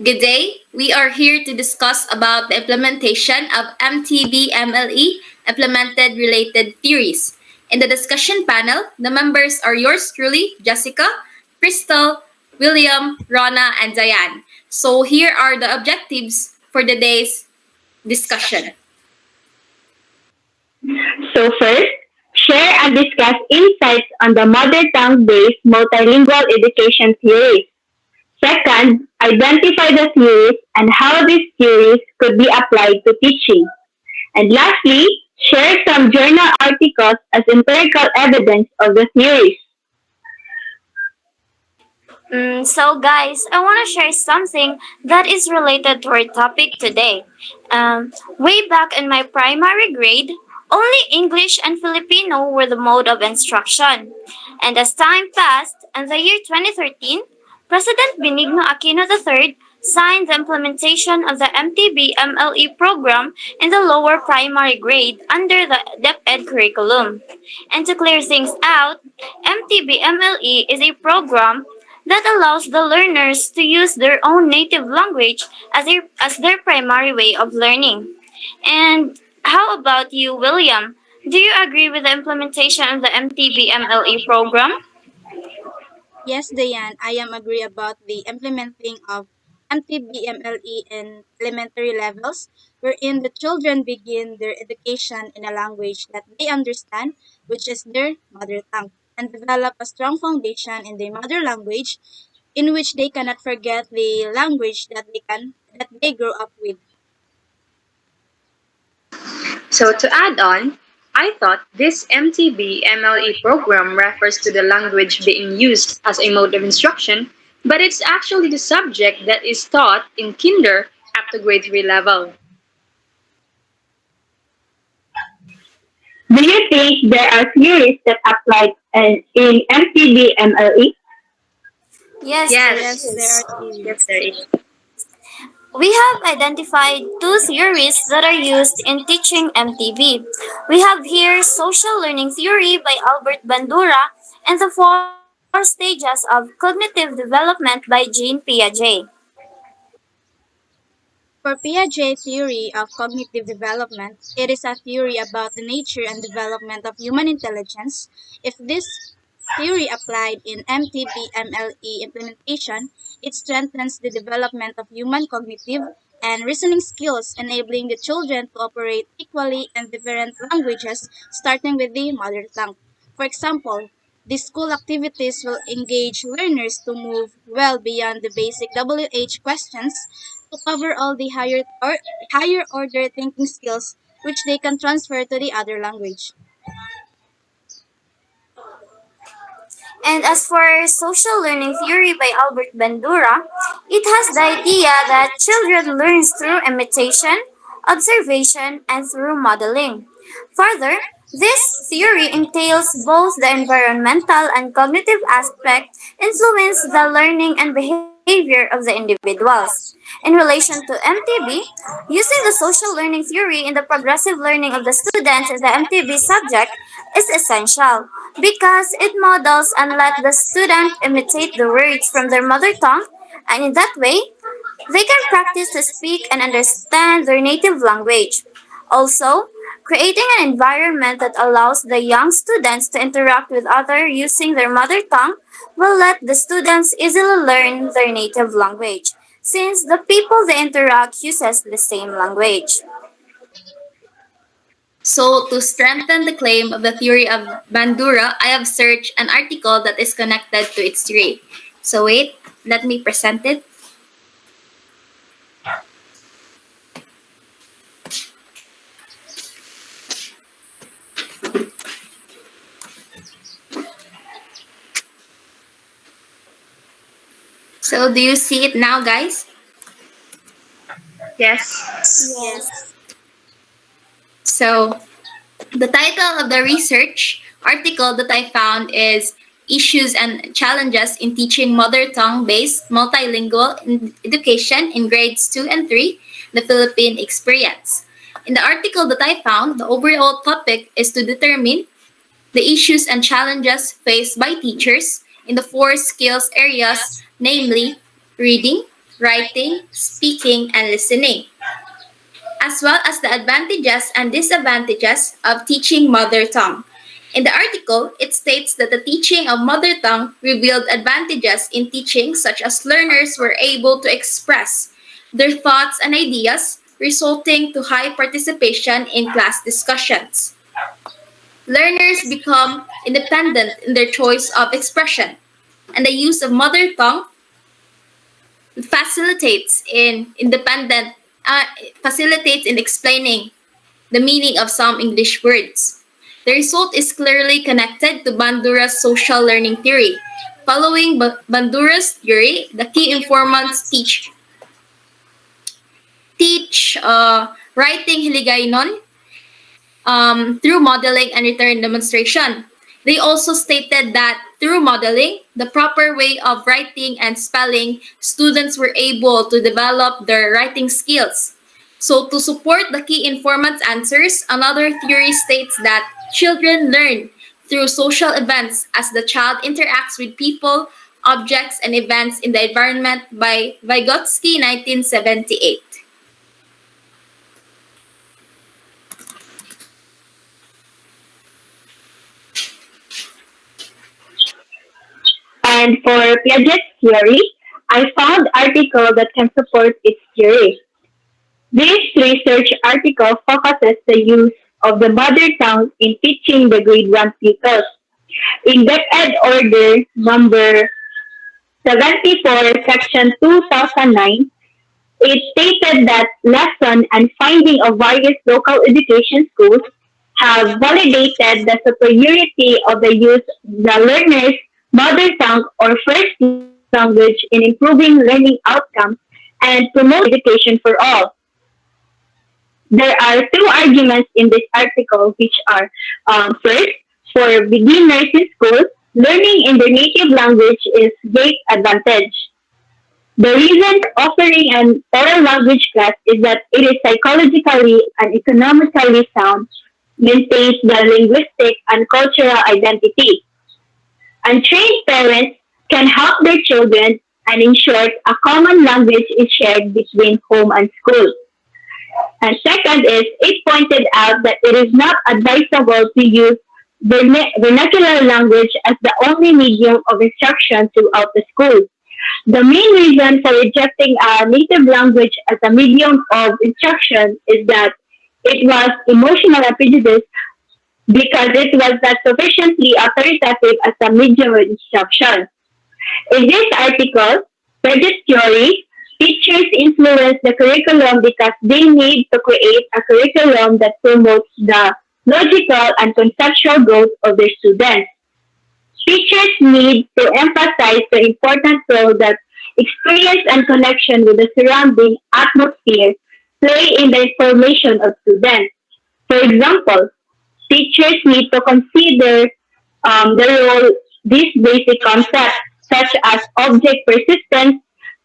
Good day. We are here to discuss about the implementation of MTB MLE implemented related theories. In the discussion panel, the members are yours truly, Jessica, Crystal, William, Rona, and Diane. So here are the objectives for the day's discussion. So first, share and discuss insights on the mother tongue-based multilingual education theories. Second, identify the theories and how these theories could be applied to teaching. And lastly, share some journal articles as empirical evidence of the theories. So, guys, I want to share something that is related to our topic today. Way back in my primary grade, only English and Filipino were the mode of instruction. And as time passed, in the year 2013, President Benigno Aquino III signed the implementation of the MTB MLE program in the lower primary grade under the DepEd curriculum. And to clear things out, MTB MLE is a program that allows the learners to use their own native language as their primary way of learning. And how about you, William? Do you agree with the implementation of the MTB MLE program? Yes, Diane, I am agree about the implementing of MTBMLE in elementary levels, wherein the children begin their education in a language that they understand, which is their mother tongue, and develop a strong foundation in their mother language, in which they cannot forget the language that they grow up with. So to add on, I thought this MTB MLE program refers to the language being used as a mode of instruction, but it's actually the subject that is taught in kinder up to grade 3 level. Do you think there are theories that apply in MTB-MLE? Yes, there Yes, Yes, there is. are yes theories. there is. We have identified two theories that are used in teaching MTB. We have here social learning theory by Albert Bandura and the four stages of cognitive development by Jean Piaget. For Piaget theory of cognitive development, it is a theory about the nature and development of human intelligence. If this theory applied in MTB-MLE implementation, it strengthens the development of human cognitive and reasoning skills, enabling the children to operate equally in different languages, starting with the mother tongue. For example, the school activities will engage learners to move well beyond the basic WH questions to cover all the higher order thinking skills which they can transfer to the other language. And as for social learning theory by Albert Bandura, it has the idea that children learn through imitation, observation, and through modeling. Further, this theory entails both the environmental and cognitive aspect influence the learning and behavior of the individuals. In relation to MTB, using the social learning theory in the progressive learning of the students in the MTB subject is essential because it models and let the student imitate the words from their mother tongue, and in that way they can practice to speak and understand their native language. Also, creating an environment that allows the young students to interact with others using their mother tongue will let the students easily learn their native language since the people they interact uses the same language. So to strengthen the claim of the theory of Bandura, I have searched an article that is connected to its theory. So wait, let me present it. So do you see it now, guys? Yes. Yes. Yes. So the title of the research article that I found is Issues and Challenges in Teaching Mother Tongue Based Multilingual Education in Grades 2 and 3, the Philippine Experience. In the article that I found, the overall topic is to determine the issues and challenges faced by teachers in the four skills areas, namely reading, writing, speaking, and listening, as well as the advantages and disadvantages of teaching mother tongue. In the article, it states that the teaching of mother tongue revealed advantages in teaching, such as learners were able to express their thoughts and ideas, resulting to high participation in class discussions. Learners become independent in their choice of expression, and the use of mother tongue facilitates in independent facilitates in explaining the meaning of some English words. The result is clearly connected to Bandura's social learning theory. Following Bandura's theory, the key informants teach writing hiligaynon through modeling and return demonstration. They also stated that through modeling, the proper way of writing and spelling, students were able to develop their writing skills. So, to support the key informant's answers, another theory states that children learn through social events as the child interacts with people, objects, and events in the environment by Vygotsky, 1978. And for Piaget's theory, I found article that can support its theory. This research article focuses the use of the mother tongue in teaching the grade 1 pupils. In DepEd Order number 74, section 2009, it stated that lesson and finding of various local education schools have validated the superiority of the use of the learner's mother tongue or first language in improving learning outcomes and promoting education for all. There are two arguments in this article, which are first, for beginners in school, learning in their native language is great advantage. The reason offering an oral language class is that it is psychologically and economically sound, maintains the linguistic and cultural identity. Untrained parents can help their children, and in short, a common language is shared between home and school. And second is, it pointed out that it is not advisable to use vernacular language as the only medium of instruction throughout the school. The main reason for rejecting a native language as a medium of instruction is that it was emotional and prejudiced because it was not sufficiently authoritative as a medium of instruction. In this article, Prejudice theory, teachers influence the curriculum because they need to create a curriculum that promotes the logical and conceptual growth of their students. Teachers need to emphasize the important role that experience and connection with the surrounding atmosphere play in the formation of students. For example, teachers need to consider the role these basic concepts, such as object persistence,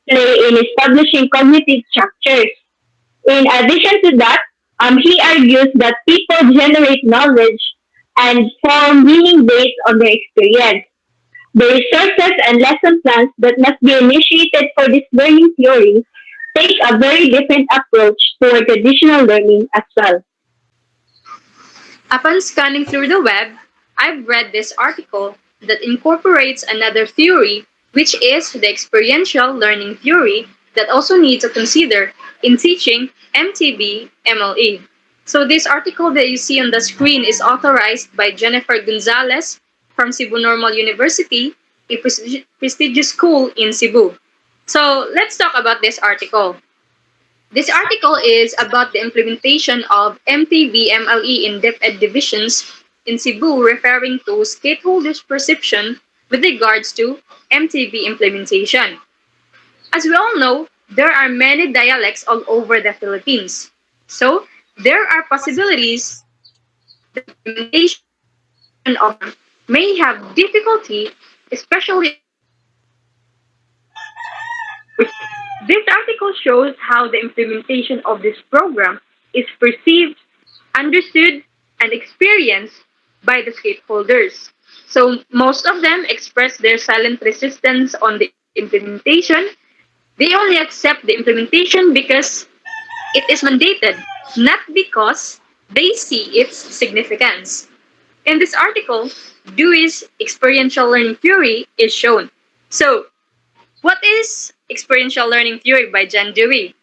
play in establishing cognitive structures. In addition to that, he argues that people generate knowledge and form meaning based on their experience. The resources and lesson plans that must be initiated for this learning theory take a very different approach toward traditional learning as well. Upon scanning through the web, I've read this article that incorporates another theory, which is the experiential learning theory that also needs to consider in teaching MTB MLE. So this article that you see on the screen is authorized by Jennifer Gonzalez from Cebu Normal University, a prestigious school in Cebu. So let's talk about this article. This article is about the implementation of MTB MLE in DepEd divisions in Cebu, referring to stakeholders' perception with regards to MTB implementation. As we all know, there are many dialects all over the Philippines. So, there are possibilities that the implementation of them may have difficulty, especially. This article shows how the implementation of this program is perceived, understood, and experienced by the stakeholders. So most of them express their silent resistance on the implementation, They only accept the implementation because it is mandated, not because they see its significance. In this article, Dewey's experiential learning theory is shown. So, what is experiential learning theory by John Dewey?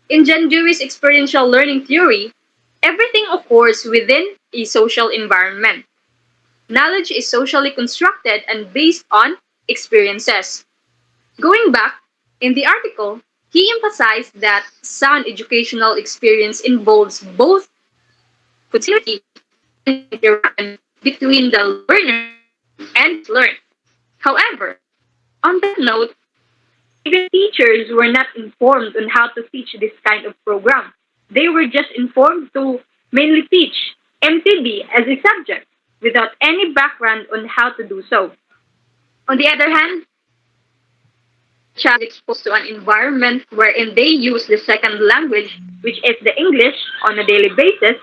In John Dewey's experiential learning theory, everything occurs within a social environment. Knowledge is socially constructed and based on experiences. Going back, in the article, he emphasized that sound educational experience involves both continuity and interaction between the learner and learned. However, on that note, even teachers were not informed on how to teach this kind of program. They were just informed to mainly teach MTB as a subject without any background on how to do so. On the other hand, child is exposed to an environment wherein they use the second language, which is the English, on a daily basis,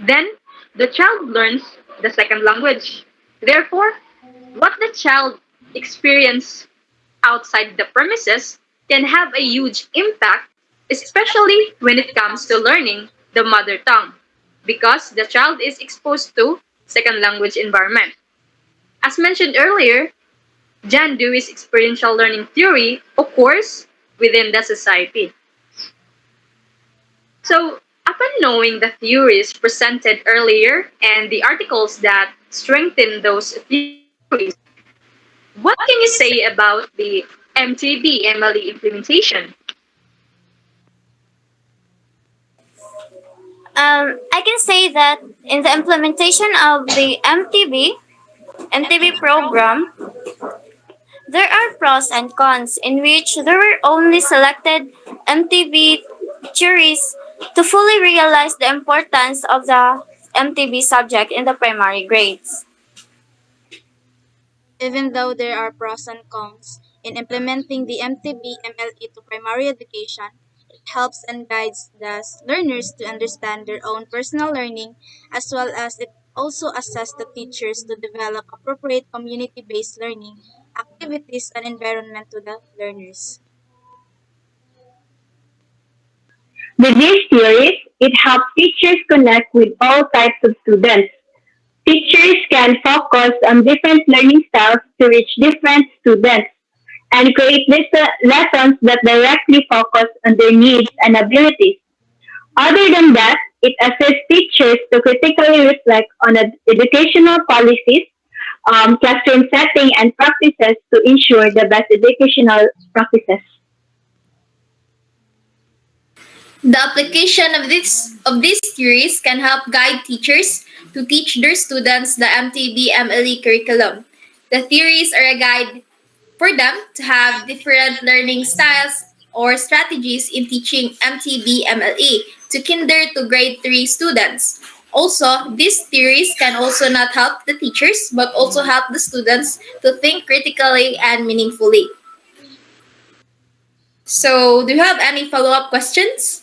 then the child learns the second language. Therefore, what the child experiences outside the premises can have a huge impact, especially when it comes to learning the mother tongue, because the child is exposed to second language environment. As mentioned earlier, John Dewey's experiential learning theory occurs within the society. So, upon knowing the theories presented earlier and the articles that strengthen those theories, what can you say about the MTB MLE implementation? I can say that in the implementation of the MTB program, there are pros and cons in which there were only selected MTB theories to fully realize the importance of the MTB subject in the primary grades. Even though there are pros and cons in implementing the MTB MLE to primary education, it helps and guides the learners to understand their own personal learning as well as it also assists the teachers to develop appropriate community based learning activities and environment to the learners. With these theories, it helps teachers connect with all types of students. Teachers can focus on different learning styles to reach different students and create lessons that directly focus on their needs and abilities. Other than that, it assists teachers to critically reflect on educational policies, classroom setting, and practices to ensure the best educational practices. The application of these theories can help guide teachers to teach their students the MTB MLE curriculum. The theories are a guide for them to have different learning styles or strategies in teaching MTB MLE to kinder to grade 3 students. Also, these theories can also not help the teachers but also help the students to think critically and meaningfully. So, do you have any follow-up questions?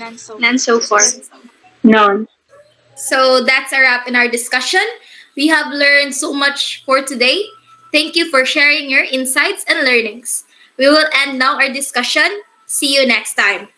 And so And so far. None. So that's a wrap in our discussion. We have learned so much for today. Thank you for sharing your insights and learnings. We will end now our discussion. See you next time.